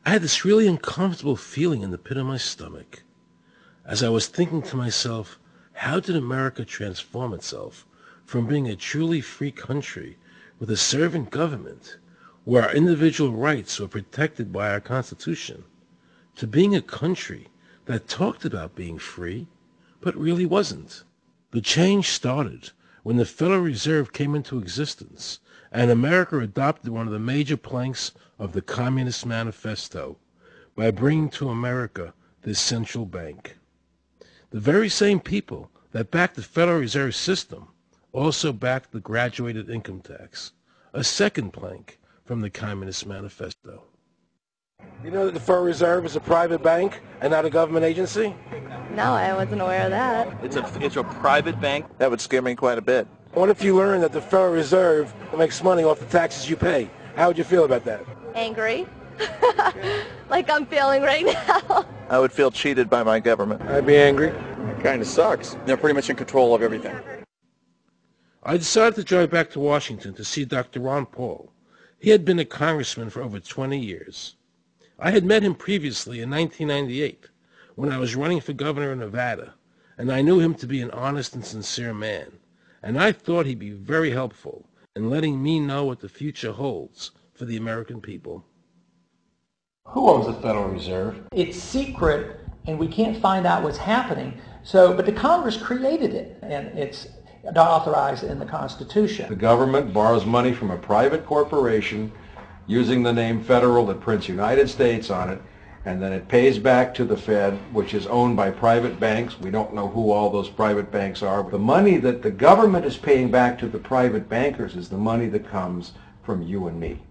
I had this really uncomfortable feeling in the pit of my stomach as I was thinking to myself, how did America transform itself from being a truly free country with a servant government where our individual rights were protected by our Constitution to being a country that talked about being free but really wasn't? The change started when the Federal Reserve came into existence and America adopted one of the major planks of the Communist Manifesto by bringing to America this central bank. The very same people that backed the Federal Reserve System also backed the graduated income tax, a second plank from the Communist Manifesto. You know that the Federal Reserve is a private bank and not a government agency? No, I wasn't aware of that. It's a private bank? That would scare me quite a bit. What if you learned that the Federal Reserve makes money off the taxes you pay? How would you feel about that? Angry. Like I'm feeling right now. I would feel cheated by my government. I'd be angry. It kind of sucks. They're pretty much in control of everything. I decided to drive back to Washington to see Dr. Ron Paul. He had been a congressman for over 20 years. I had met him previously in 1998 when I was running for governor of Nevada, and I knew him to be an honest and sincere man, and I thought he'd be very helpful in letting me know what the future holds for the American people. Who owns the Federal Reserve? It's secret, and we can't find out what's happening. But the Congress created it, and it's not authorized in the Constitution. The government borrows money from a private corporation using the name Federal that prints United States on it, and then it pays back to the Fed, which is owned by private banks. We don't know who all those private banks are. The money that the government is paying back to the private bankers is the money that comes from you and me.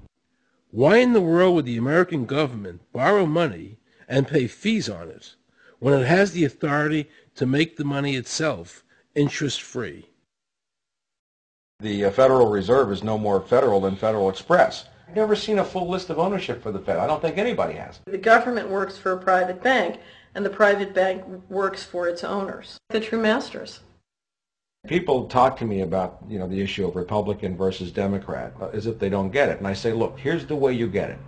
Why in the world would the American government borrow money and pay fees on it when it has the authority to make the money itself interest-free? The Federal Reserve is no more federal than Federal Express. I've never seen a full list of ownership for the Fed. I don't think anybody has. The government works for a private bank, and the private bank works for its owners, the true masters. People talk to me about, the issue of Republican versus Democrat, as if they don't get it. And I say, look, here's the way you get it.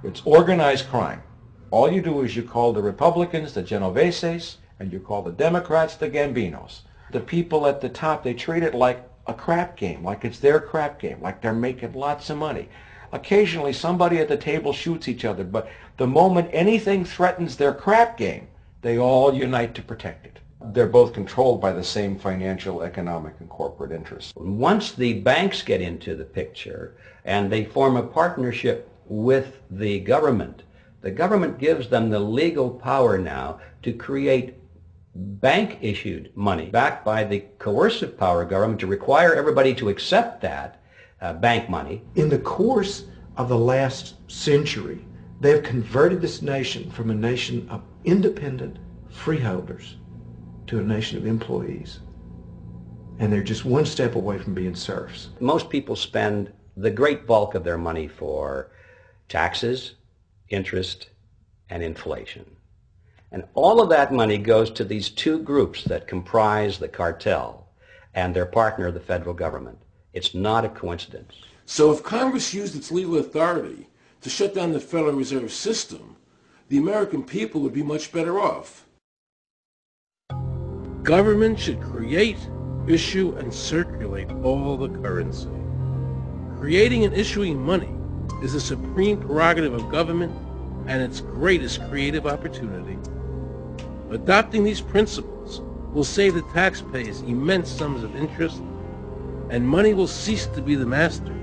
It's organized crime. All you do is you call the Republicans the Genoveses, and you call the Democrats the Gambinos. The people at the top, they treat it like a crap game, like it's their crap game, like they're making lots of money. Occasionally somebody at the table shoots each other, but the moment anything threatens their crap game, they all unite to protect it. They're both controlled by the same financial, economic, and corporate interests. Once the banks get into the picture and they form a partnership with the government gives them the legal power now to create bank-issued money backed by the coercive power of government to require everybody to accept that bank money. In the course of the last century, they have converted this nation from a nation of independent freeholders to a nation of employees. And they're just one step away from being serfs. Most people spend the great bulk of their money for taxes, interest, and inflation. And all of that money goes to these two groups that comprise the cartel and their partner, the federal government. It's not a coincidence. So if Congress used its legal authority to shut down the Federal Reserve System, the American people would be much better off. Government should create, issue, and circulate all the currency. Creating and issuing money is the supreme prerogative of government and its greatest creative opportunity. Adopting these principles will save the taxpayers immense sums of interest, and money will cease to be the master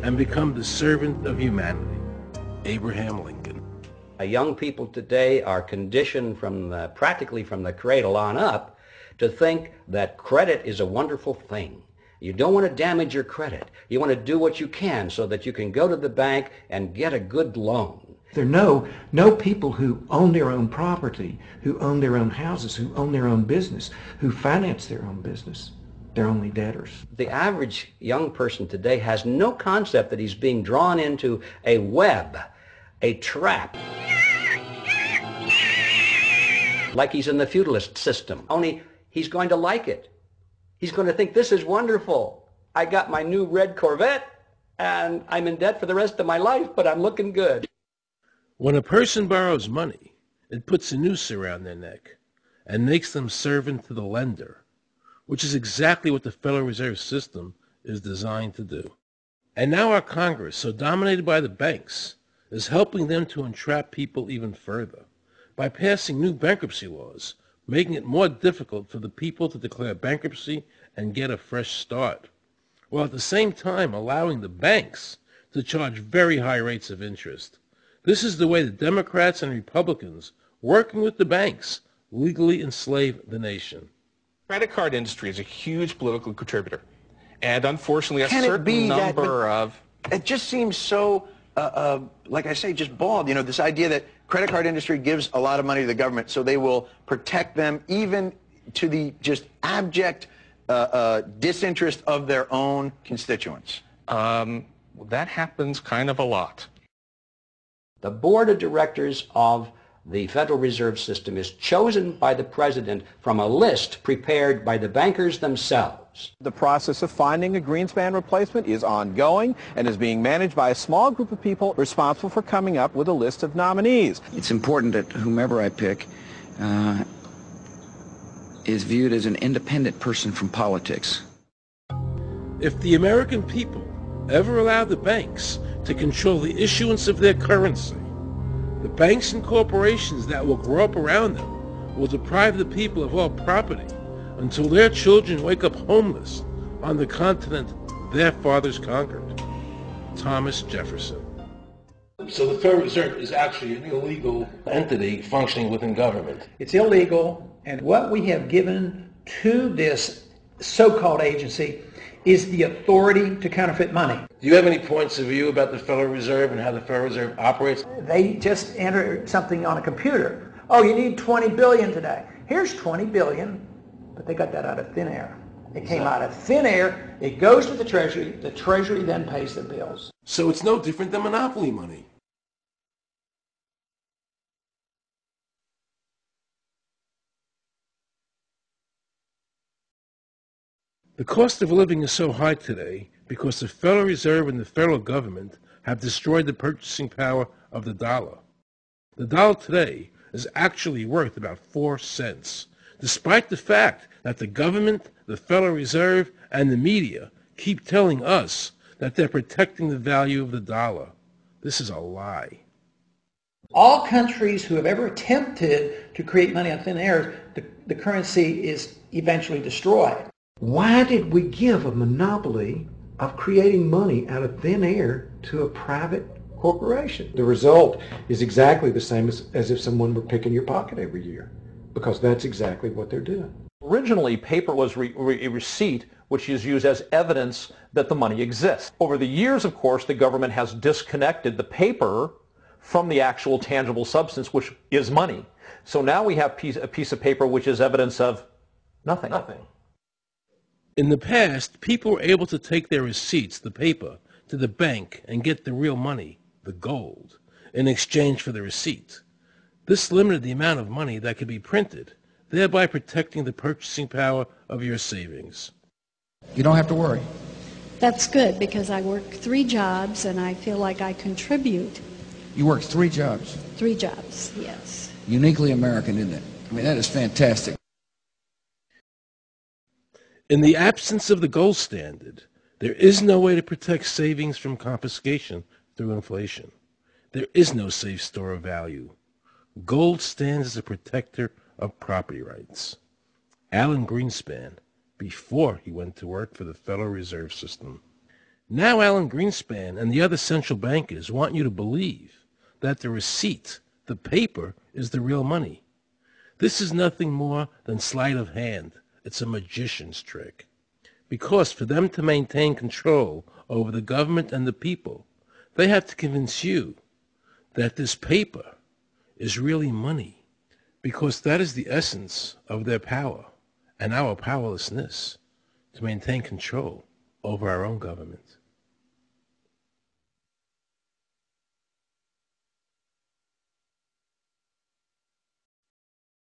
and become the servant of humanity. Abraham Lincoln. Young people today are conditioned practically from the cradle on up to think that credit is a wonderful thing. You don't want to damage your credit. You want to do what you can so that you can go to the bank and get a good loan. There are no people who own their own property, who own their own houses, who own their own business, who finance their own business. They're only debtors. The average young person today has no concept that he's being drawn into a web, a trap, like he's in the feudalist system, only he's going to like it. He's going to think, this is wonderful. I got my new red Corvette, and I'm in debt for the rest of my life, but I'm looking good. When a person borrows money, it puts a noose around their neck and makes them servant to the lender, which is exactly what the Federal Reserve System is designed to do. And now our Congress, so dominated by the banks, is helping them to entrap people even further by passing new bankruptcy laws, making it more difficult for the people to declare bankruptcy and get a fresh start, while at the same time allowing the banks to charge very high rates of interest. This is the way the Democrats and Republicans, working with the banks, legally enslave the nation. Credit card industry is a huge political contributor. And unfortunately, Can it be that, it just seems so, like I say, just bald. You know, this idea that credit card industry gives a lot of money to the government so they will protect them even to the just abject disinterest of their own constituents. That happens kind of a lot. The board of directors of the Federal Reserve System is chosen by the president from a list prepared by the bankers themselves. The process of finding a Greenspan replacement is ongoing and is being managed by a small group of people responsible for coming up with a list of nominees. It's important that whomever I pick is viewed as an independent person from politics. If the American people ever allow the banks to control the issuance of their currency, the banks and corporations that will grow up around them will deprive the people of all property until their children wake up homeless on the continent their fathers conquered. Thomas Jefferson. So the Federal Reserve is actually an illegal entity functioning within government. It's illegal, and what we have given to this so-called agency is the authority to counterfeit money. Do you have any points of view about the Federal Reserve and how the Federal Reserve operates? They just enter something on a computer. Oh, you need 20 billion today. Here's 20 billion, but they got that out of thin air. It came out of thin air, it goes to the Treasury then pays the bills. So it's no different than monopoly money. The cost of living is so high today because the Federal Reserve and the federal government have destroyed the purchasing power of the dollar. The dollar today is actually worth about 4 cents, despite the fact that the government, the Federal Reserve, and the media keep telling us that they're protecting the value of the dollar. This is a lie. All countries who have ever attempted to create money on thin air, the currency is eventually destroyed. Why did we give a monopoly of creating money out of thin air to a private corporation? The result is exactly the same as if someone were picking your pocket every year, because that's exactly what they're doing. Originally, paper was a receipt which is used as evidence that the money exists. Over the years, of course, the government has disconnected the paper from the actual tangible substance, which is money. So now we have a piece of paper which is evidence of nothing. In the past, people were able to take their receipts, the paper, to the bank and get the real money, the gold, in exchange for the receipt. This limited the amount of money that could be printed, thereby protecting the purchasing power of your savings. You don't have to worry. That's good, because I work 3 jobs and I feel like I contribute. You work 3 jobs? 3 jobs, yes. Uniquely American, isn't it? I mean, that is fantastic. In the absence of the gold standard, there is no way to protect savings from confiscation through inflation. There is no safe store of value. Gold stands as a protector of property rights. Alan Greenspan, before he went to work for the Federal Reserve System. Now Alan Greenspan and the other central bankers want you to believe that the receipt, the paper, is the real money. This is nothing more than sleight of hand. It's a magician's trick. Because for them to maintain control over the government and the people, they have to convince you that this paper is really money, because that is the essence of their power and our powerlessness to maintain control over our own government.